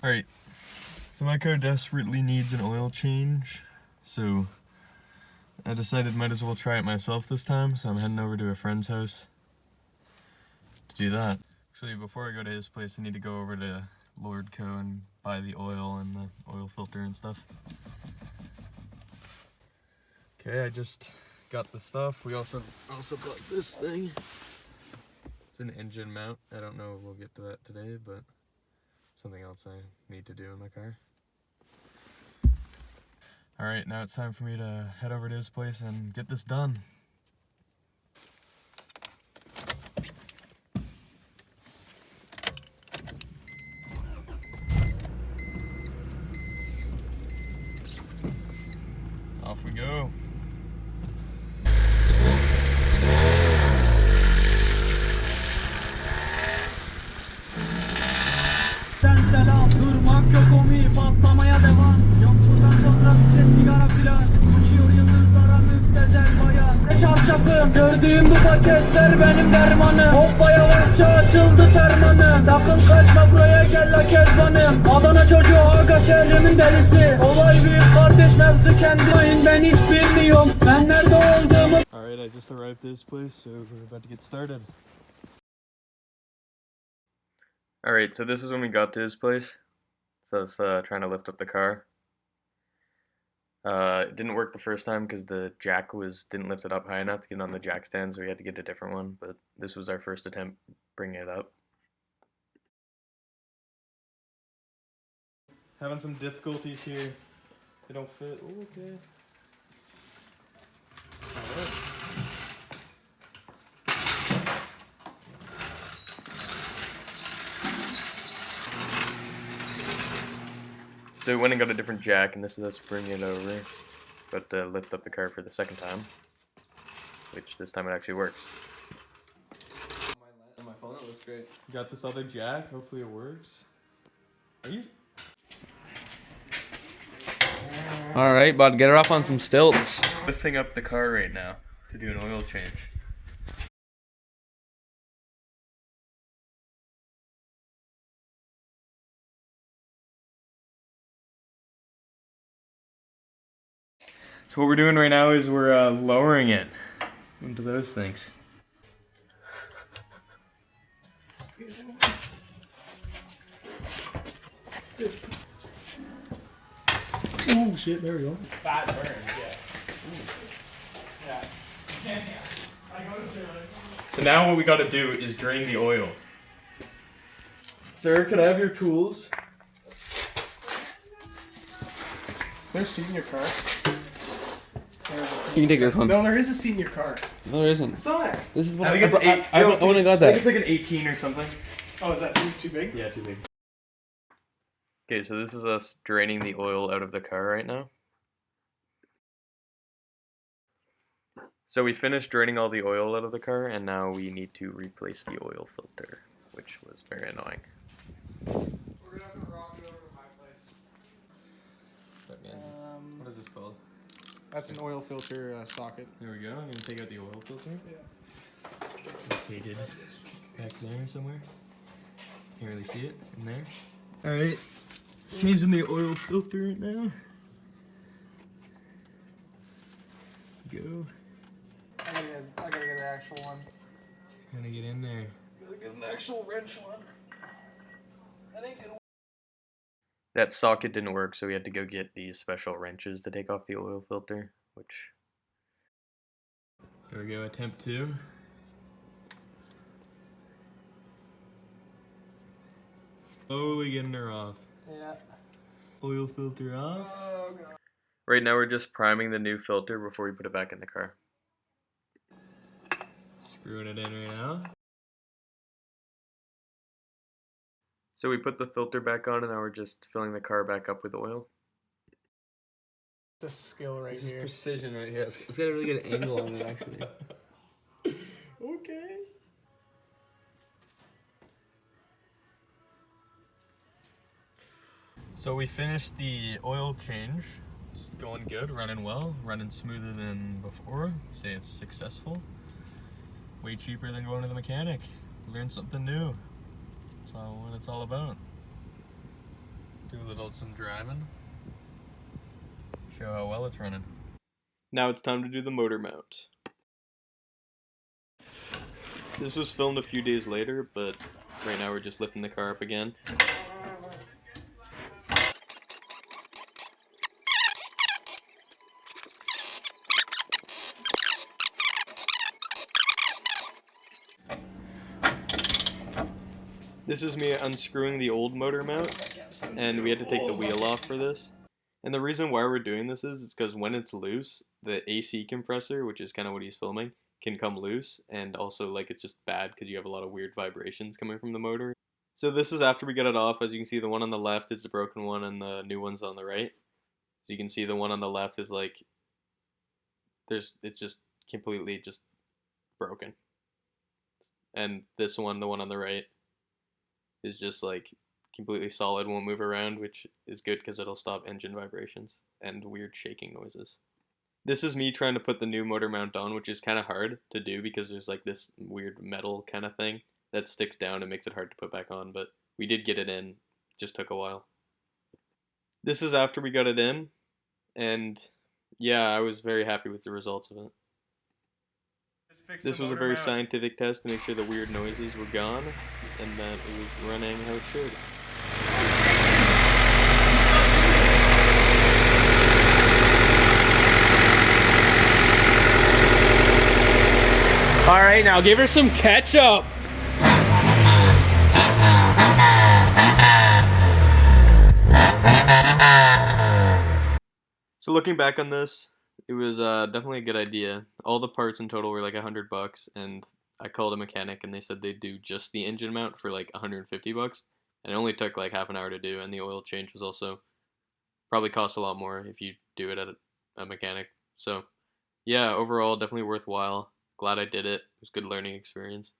Alright, so my car desperately needs an oil change, so I decided might as well try it myself this time, so I'm heading over to a friend's house to do that. Actually, before I go to his place, I need to go over to Lordco and buy the oil and the oil filter and stuff. Okay, I just got the stuff. We also got this thing. It's an engine mount. I don't know if we'll get to that today, but something else I need to do in my car. Alright, now it's time for me to head over to his place and get this done. Off we go. Selam, durmak yok omi, patlamaya devam. Yoksuldan sonra size sigara filan. Uçuyor yıldızlara müptezel bayan. Ne çarşafım, gördüğüm bu paketler benim dermanım. Hoppa yavaşça açıldı fermanım. Sakın kaçma buraya gel la kezbanım. Adana çocuğu aga şehrimin delisi. Olay büyük kardeş mevzu kendi. Ben hiç bilmiyorum, ben nerede olduğumu. Alright, I just arrived at this place, so we're about to get started. Alright, so this is when we got to his place. So I was trying to lift up the car. It didn't work the first time because the jack didn't lift it up high enough to get on the jack stand, so we had to get a different one, but this was our first attempt bringing it up. Having some difficulties here. They don't fit. Oh, okay. Alright. So we went and got a different jack, and this is us bringing it over. But lift up the car for the second time, which this time it actually works. On my phone, it looks great. Got this other jack. Hopefully it works. Are you? All right, bud, get her up on some stilts. Lifting up the car right now to do an oil change. So what we're doing right now is we're lowering it into those things. Oh shit, there we go. Fat burn, yeah. Yeah. So now what we gotta do is drain the oil. Sir, could I have your tools? Is there a seat in your car? You can take this one. No, there is a seat in your car. No, there isn't. I saw it. This is what I think it's 8. I only got that. I think it's like an 18 or something. Oh, is that too big? Yeah, too big. Okay, so this is us draining the oil out of the car right now. So we finished draining all the oil out of the car, and now we need to replace the oil filter, which was very annoying. We're gonna have to rock it over to my place. What is this called? That's an oil filter socket. There we go. I'm gonna take out the oil filter. Yeah. Located back there somewhere. Can't really see it in there. Alright. Changing the oil filter right now. Go. I gotta get an actual one. Gonna get in there. Gotta get an actual wrench one. That ain't gonna. That socket didn't work, so we had to go get these special wrenches to take off the oil filter, which... There we go, attempt 2. Slowly getting her off. Yeah. Oil filter off. Oh god. Right now we're just priming the new filter before we put it back in the car. Screwing it in right now. So we put the filter back on and now we're just filling the car back up with oil. This skill right This here. is precision right here. It's got a really good angle on it, actually. Okay. So we finished the oil change. It's going good, running well, running smoother than before. Say it's successful. Way cheaper than going to the mechanic. Learn something new. That's what it's all about. Do some driving. Show how well it's running. Now it's time to do the motor mount. This was filmed a few days later, but right now we're just lifting the car up again. This is me unscrewing the old motor mount, and we had to take the wheel off for this. And the reason why we're doing this is because when it's loose, the AC compressor, which is kind of what he's filming, can come loose, and also like it's just bad because you have a lot of weird vibrations coming from the motor. So this is after we get it off. As you can see, the one on the left is the broken one, and the new one's on the right. So you can see the one on the left is like it's just completely just broken, and this one, the one on the right, is just like completely solid, won't move around, which is good because it'll stop engine vibrations and weird shaking noises. This is me trying to put the new motor mount on, which is kind of hard to do because there's like this weird metal kind of thing that sticks down and makes it hard to put back on, but we did get it in. Just took a while. This is after we got it in, and yeah, I was very happy with the results of it. This was a very scientific test to make sure the weird noises were gone and that it was running how it should. All right, now give her some ketchup. So looking back on this, it was definitely a good idea. All the parts in total were like $100, and I called a mechanic and they said they'd do just the engine mount for like $150, and it only took like half an hour to do, and the oil change was also probably cost a lot more if you do it at a mechanic. So yeah, overall definitely worthwhile. Glad I did it. It was a good learning experience.